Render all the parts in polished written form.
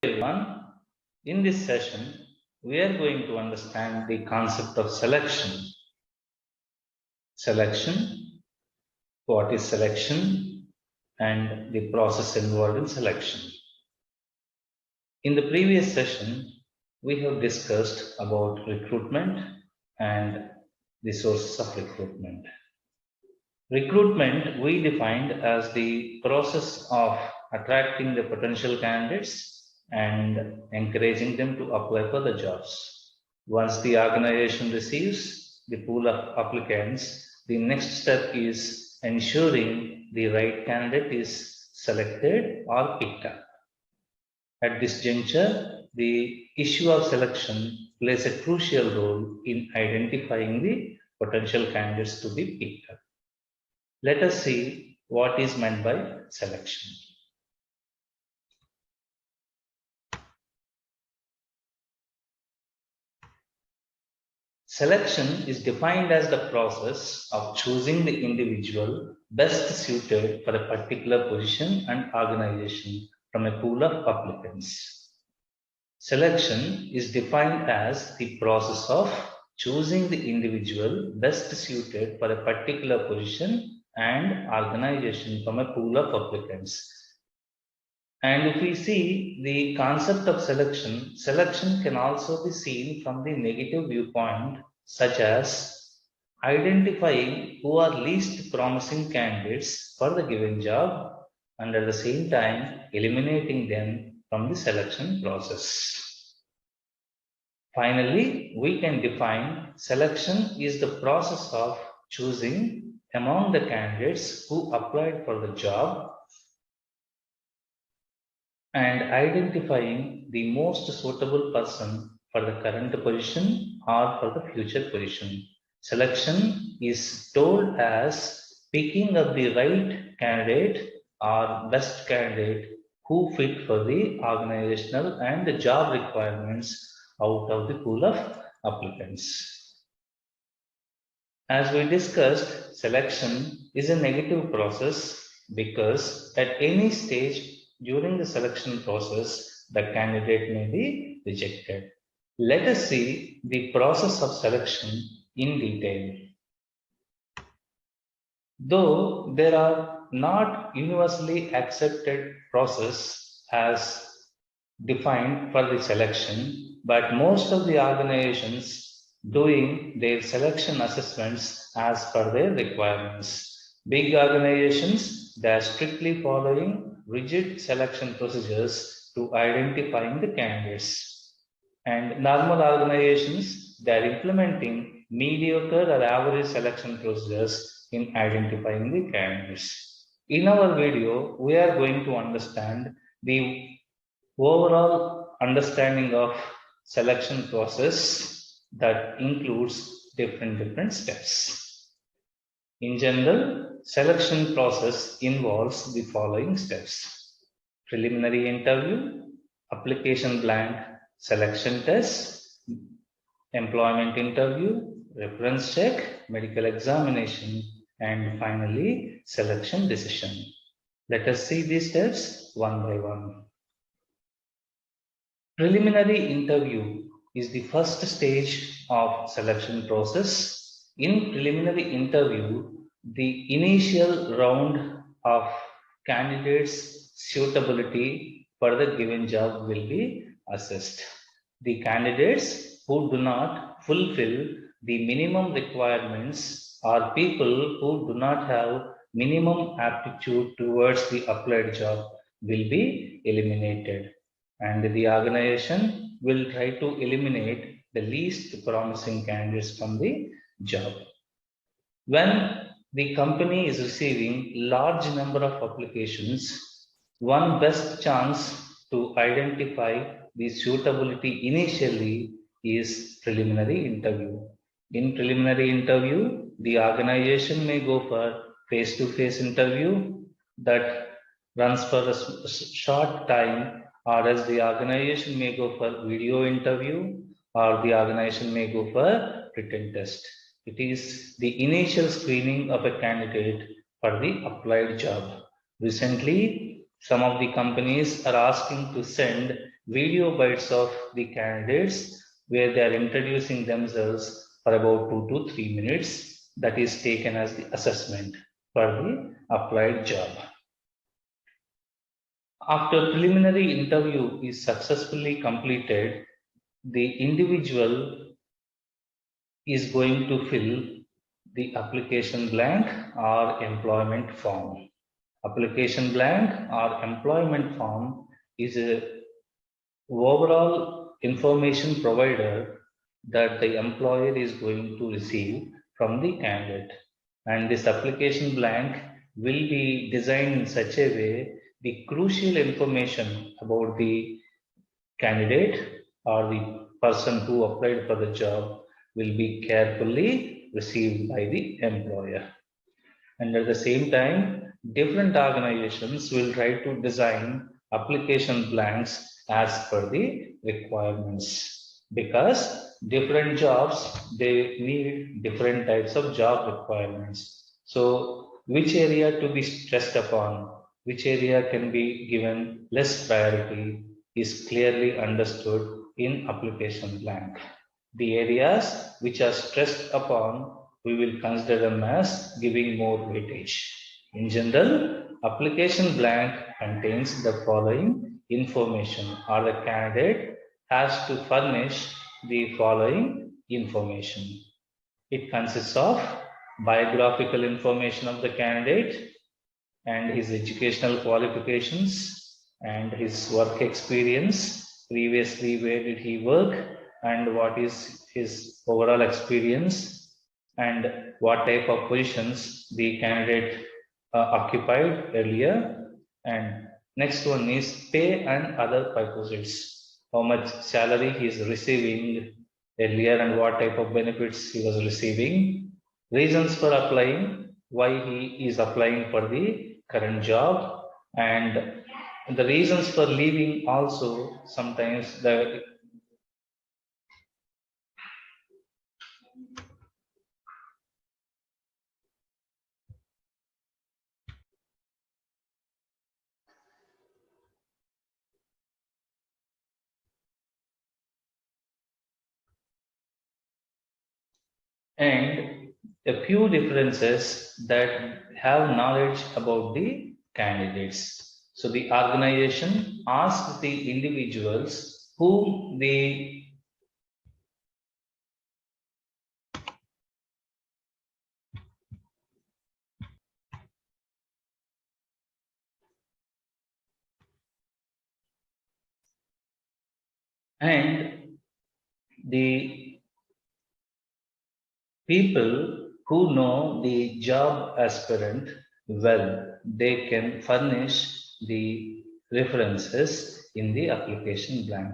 Everyone, in this session, we are going to understand the concept of selection. Selection, what is selection, and the process involved in selection. In the previous session, we have discussed about recruitment and the sources of recruitment. Recruitment we defined as the process of attracting the potential candidates and encouraging them to apply for the jobs. Once the organization receives the pool of applicants, the next step is ensuring the right candidate is selected or picked up. At this juncture, the issue of selection plays a crucial role in identifying the potential candidates to be picked up. Let us see what is meant by selection. Selection is defined as the process of choosing the individual best suited for a particular position and organization from a pool of applicants. Selection is defined as the process of choosing the individual best suited for a particular position and organization from a pool of applicants. And if we see the concept of selection, selection can also be seen from the negative viewpoint, such as identifying who are least promising candidates for the given job and at the same time eliminating them from the selection process. Finally, we can define selection is the process of choosing among the candidates who applied for the job and identifying the most suitable person for the current position or for the future position. Selection is told as picking up the right candidate or best candidate who fit for the organizational and the job requirements out of the pool of applicants. As we discussed, selection is a negative process because at any stage during the selection process, the candidate may be rejected. Let us see the process of selection in detail. Though there are not universally accepted process as defined for the selection, but most of the organizations doing their selection assessments as per their requirements. Big organizations, they are strictly following rigid selection procedures to identifying the candidates. And normal organizations, they are implementing mediocre or average selection procedures in identifying the candidates. In our video, we are going to understand the overall understanding of selection process that includes different steps. In general, selection process involves the following steps: preliminary interview, application blank, selection test, employment interview, reference check, medical examination, and finally selection decision. Let us see these steps one by one. Preliminary interview is the first stage of selection process. In preliminary interview, the initial round of candidates' suitability for the given job will be assessed. The candidates who do not fulfill the minimum requirements or people who do not have minimum aptitude towards the applied job will be eliminated, and the organization will try to eliminate the least promising candidates from the job. When the company is receiving large number of applications, one best chance to identify the suitability initially is preliminary interview. In preliminary interview, the organization may go for face-to-face interview that runs for a short time, or else the organization may go for video interview, or the organization may go for written test. It is the initial screening of a candidate for the applied job. Recently, Some of the companies are asking to send video bites of the candidates where they are introducing themselves for about 2 to 3 minutes. That is taken as the assessment for the applied job. After preliminary interview is successfully completed, the individual is going to fill the application blank or employment form. Application blank or employment form is a overall information provider that the employer is going to receive from the candidate. And this application blank will be designed in such a way the crucial information about the candidate or the person who applied for the job will be carefully received by the employer. And at the same time, different organizations will try to design application blanks as per the requirements, because different jobs, they need different types of job requirements. So which area to be stressed upon, which area can be given less priority is clearly understood in application blank. The areas which are stressed upon, we will consider them as giving more weightage. In general, application blank contains the following information, or the candidate has to furnish the following information. It consists of biographical information of the candidate and his educational qualifications and his work experience. Previously, where did he work and what is his overall experience and what type of positions the candidate occupied earlier. And next one is pay and other perquisites. How much salary he is receiving earlier and what type of benefits he was receiving. Reasons for applying, why he is applying for the current job, and the reasons for leaving also. Sometimes the and a few differences that have knowledge about the candidates. So the organization asks the individuals whom they and the people who know the job aspirant well, they can furnish the references in the application blank.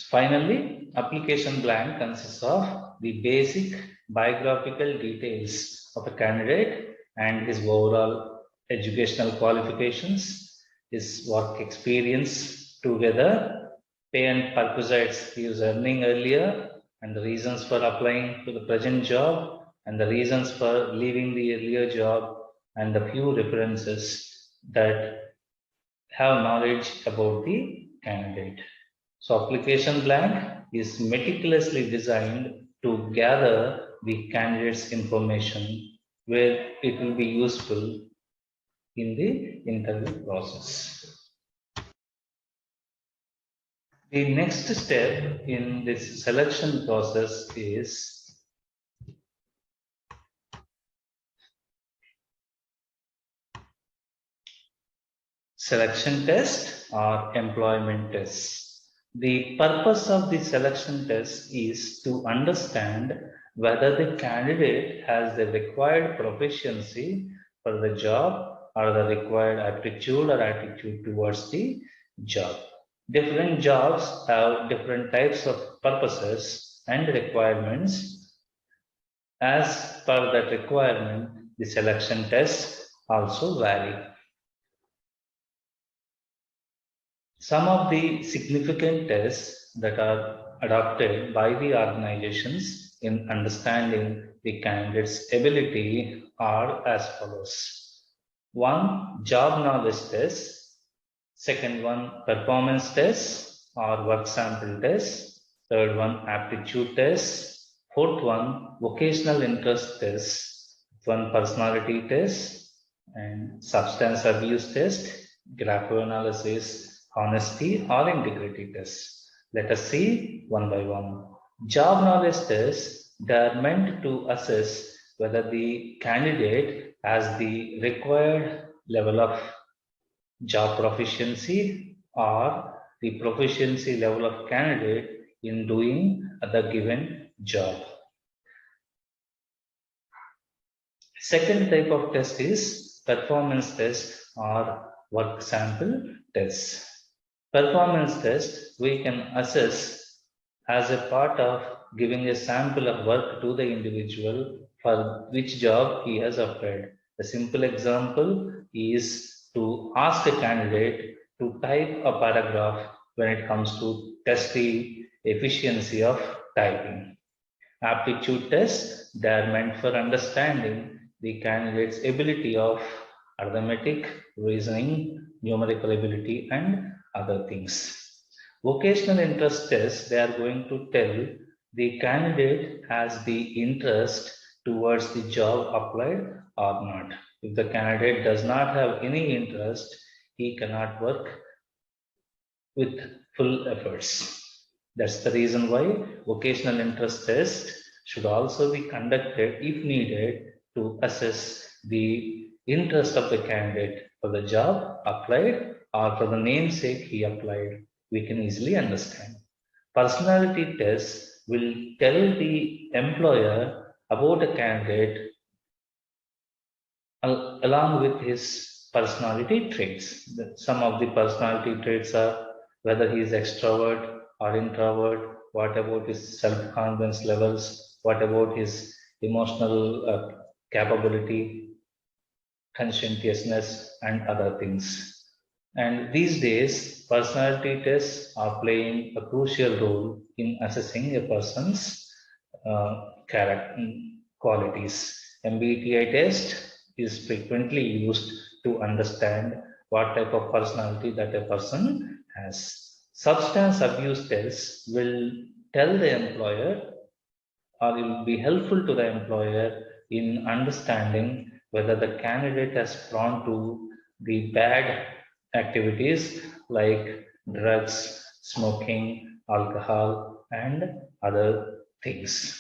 Finally, application blank consists of the basic biographical details of a candidate and his overall educational qualifications, his work experience together, pay and perquisites he was earning earlier, and the reasons for applying to the present job, and the reasons for leaving the earlier job, and the few references that have knowledge about the candidate. So application blank is meticulously designed to gather the candidate's information where it will be useful in the interview process. The next step in this selection process is selection test or employment test. The purpose of the selection test is to understand whether the candidate has the required proficiency for the job or the required aptitude or attitude towards the job. Different jobs have different types of purposes and requirements. As per that requirement, the selection tests also vary. Some of the significant tests that are adopted by the organizations in understanding the candidate's ability are as follows. One, job knowledge test. Second one, performance test or work sample test. Third one, aptitude test. Fourth one, vocational interest test. One, personality test and substance abuse test, graphoanalysis, honesty or integrity test. Let us see one by one. Job knowledge tests, they are meant to assess whether the candidate has the required level of job proficiency or the proficiency level of candidate in doing the given job. Second type of test is performance test or work sample test. Performance test we can assess as a part of giving a sample of work to the individual for which job he has applied. A simple example is to ask a candidate to type a paragraph when it comes to test the efficiency of typing. Aptitude tests, they are meant for understanding the candidate's ability of arithmetic, reasoning, numerical ability, and other things. Vocational interest tests, they are going to tell the candidate has the interest towards the job applied or not. If the candidate does not have any interest, he cannot work with full efforts. That's the reason why vocational interest test should also be conducted if needed to assess the interest of the candidate for the job applied or for the namesake he applied. We can easily understand. Personality tests will tell the employer about a candidate along with his personality traits. Some of the personality traits are whether he is extrovert or introvert, what about his self-confidence levels, what about his emotional capability, conscientiousness, and other things. And these days, personality tests are playing a crucial role in assessing a person's character qualities. MBTI test is frequently used to understand what type of personality that a person has. Substance abuse tests will tell the employer or it will be helpful to the employer in understanding whether the candidate has prone to the bad activities like drugs, smoking, alcohol, and other things.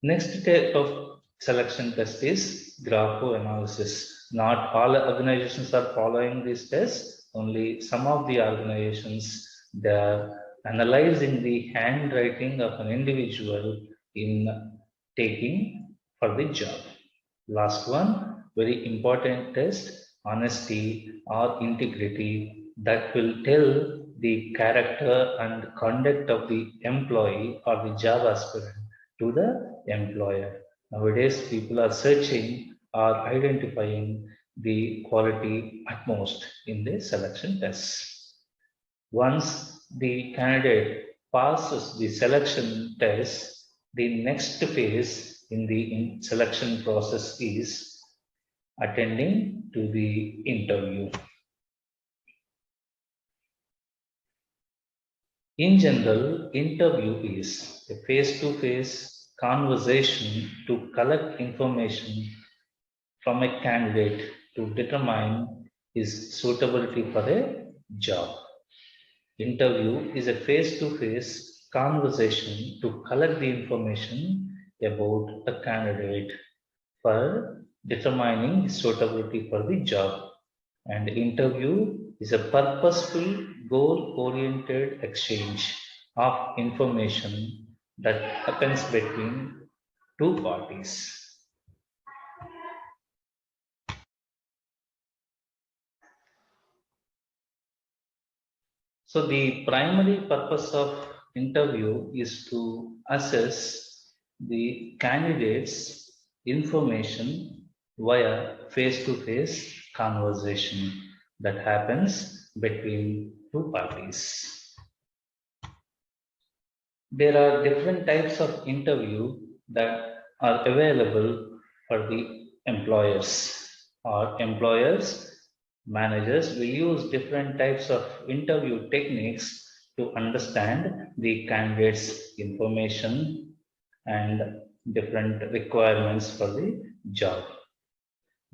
Next type of selection test is graphoanalysis. Not all organizations are following this test. Only some of the organizations, they are analyzing the handwriting of an individual in taking for the job. Last one, very important test, honesty or integrity, that will tell the character and conduct of the employee or the job aspirant to the employer. Nowadays, people are searching or identifying the quality utmost in the selection tests. Once the candidate passes the selection test, the next phase in the selection process is attending to the interview. In general, interview is a face-to-face conversation to collect information from a candidate to determine his suitability for a job. Interview is a face-to-face conversation to collect the information about a candidate for determining his suitability for the job. And interview is a purposeful, goal-oriented exchange of information that happens between two parties. So the primary purpose of interview is to assess the candidate's information via face-to-face conversation that happens between two parties. There are different types of interview that are available for the employers. or employers, managers will use different types of interview techniques to understand the candidate's information and different requirements for the job.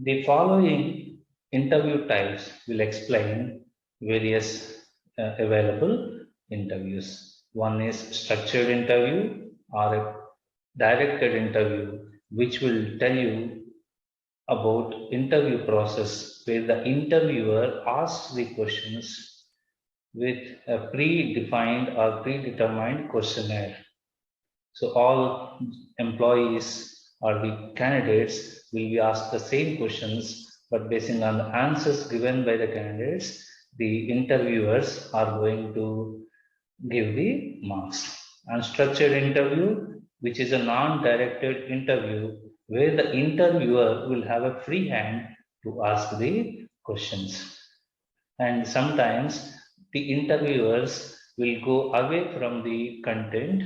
The following interview types will explain various available interviews. One is structured interview or a directed interview, which will tell you about interview process where the interviewer asks the questions with a predefined or predetermined questionnaire. So all employees or the candidates will be asked the same questions, but basing on the answers given by the candidates, the interviewers are going to give the marks. Unstructured interview, which is a non-directed interview, where the interviewer will have a free hand to ask the questions. And sometimes the interviewers will go away from the content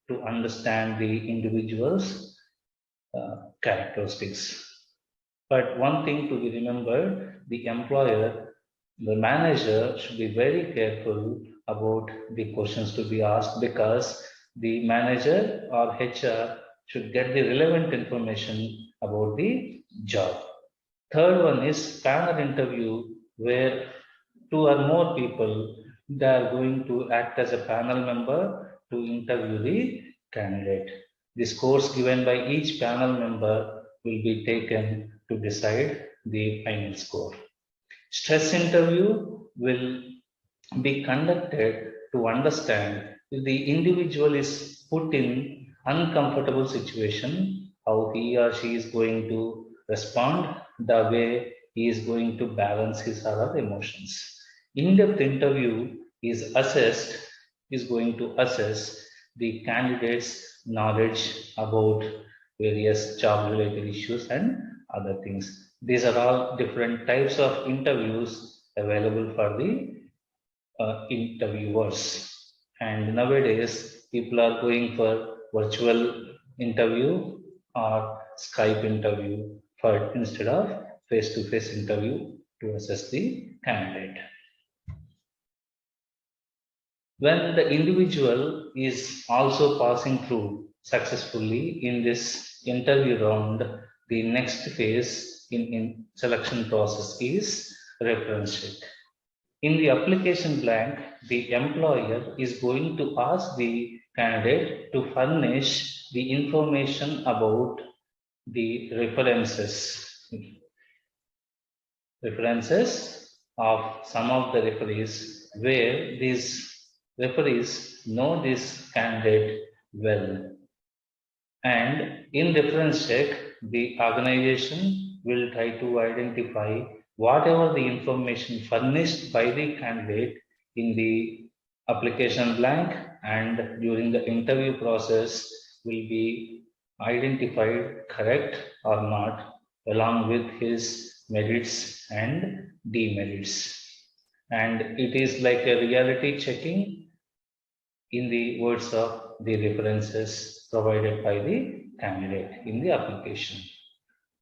to understand the individual's characteristics. But one thing to be remembered, the employer, the manager should be very careful about the questions to be asked, because the manager or HR should get the relevant information about the job. Third one is panel interview, where two or more people, they are going to act as a panel member to interview the candidate. The scores given by each panel member will be taken to decide the final score. Stress interview will be conducted to understand if the individual is put in uncomfortable situation, how he or she is going to respond, the way he is going to balance his or her emotions. In-depth interview is going to assess the candidate's knowledge about various job related issues and other things. These are all different types of interviews available for the interviewers. And nowadays, people are going for virtual interview or Skype interview for instead of face-to-face interview to assess the candidate. When the individual is also passing through successfully in this interview round, the next phase in selection process is reference check. In the application blank, the employer is going to ask the candidate to furnish the information about the references of some of the referees, where these referees know this candidate well. And in reference check, the organization will try to identify whatever the information furnished by the candidate in the application blank and during the interview process will be identified correct or not, along with his merits and demerits. And it is like a reality checking in the words of the references provided by the candidate in the application.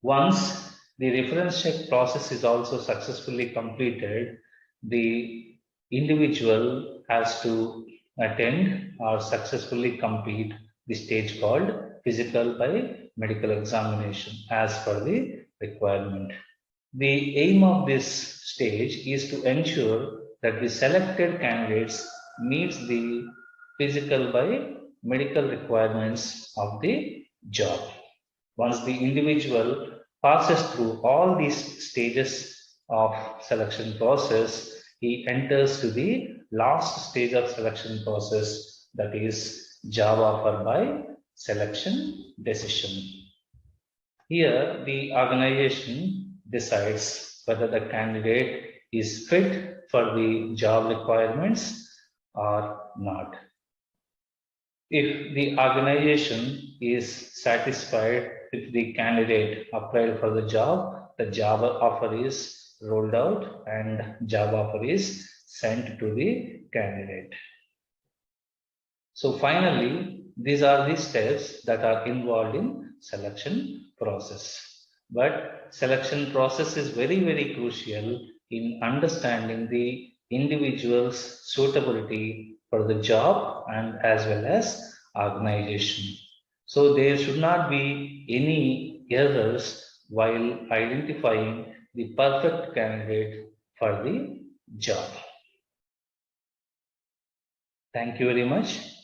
Once the reference check process is also successfully completed, the individual has to attend or successfully complete the stage called physical by medical examination as per the requirement. The aim of this stage is to ensure that the selected candidates meets the physical by medical requirements of the job. Once the individual passes through all these stages of selection process, he enters to the last stage of selection process, that is job offer by selection decision. Here, the organization decides whether the candidate is fit for the job requirements or not. If the organization is satisfied with the candidate applied for the job offer is rolled out and job offer is sent to the candidate. So finally, these are the steps that are involved in selection process. but selection process is very, very crucial in understanding the individual's suitability for the job and as well as organization. So there should not be any errors while identifying the perfect candidate for the job. Thank you very much.